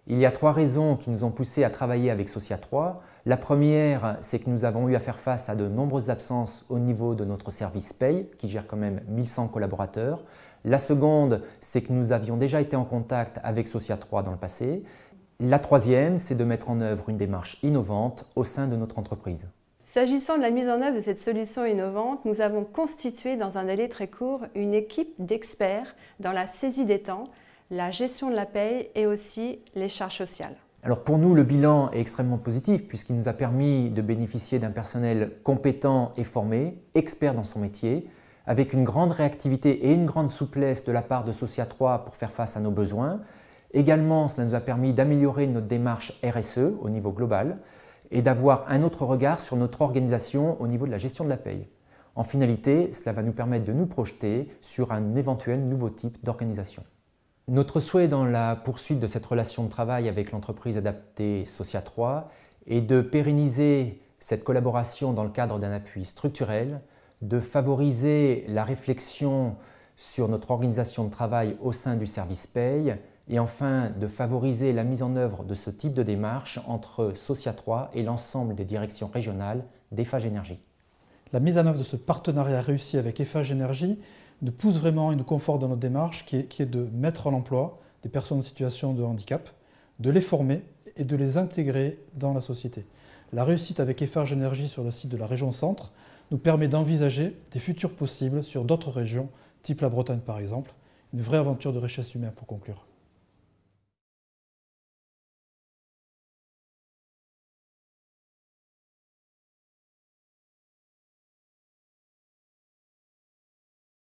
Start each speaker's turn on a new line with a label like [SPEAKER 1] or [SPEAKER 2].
[SPEAKER 1] Il y a 3 raisons qui nous ont poussés à travailler avec Socia 3. La première, c'est que nous avons eu à faire face à de nombreuses absences au niveau de notre service paye, qui gère quand même 1100 collaborateurs. La seconde, c'est que nous avions déjà été en contact avec Socia 3 dans le passé. La troisième, c'est de mettre en œuvre une démarche innovante au sein de notre entreprise.
[SPEAKER 2] S'agissant de la mise en œuvre de cette solution innovante, nous avons constitué dans un délai très court une équipe d'experts dans la saisie des temps, la gestion de la paye et aussi les charges sociales.
[SPEAKER 1] Alors pour nous, le bilan est extrêmement positif puisqu'il nous a permis de bénéficier d'un personnel compétent et formé, expert dans son métier, avec une grande réactivité et une grande souplesse de la part de Socia 3 pour faire face à nos besoins. Également, cela nous a permis d'améliorer notre démarche RSE au niveau global et d'avoir un autre regard sur notre organisation au niveau de la gestion de la paye. En finalité, cela va nous permettre de nous projeter sur un éventuel nouveau type d'organisation. Notre souhait dans la poursuite de cette relation de travail avec l'entreprise adaptée Socia 3 est de pérenniser cette collaboration dans le cadre d'un appui structurel, de favoriser la réflexion sur notre organisation de travail au sein du service paye et enfin de favoriser la mise en œuvre de ce type de démarche entre Socia 3 et l'ensemble des directions régionales d'Eiffage Énergie.
[SPEAKER 3] La mise en œuvre de ce partenariat réussi avec Eiffage Énergie nous pousse vraiment et nous conforte dans notre démarche qui est de mettre à l'emploi des personnes en situation de handicap, de les former et de les intégrer dans la société. La réussite avec Eiffage Énergie sur le site de la région Centre nous permet d'envisager des futurs possibles sur d'autres régions, type la Bretagne par exemple. Une vraie aventure de richesse humaine pour conclure.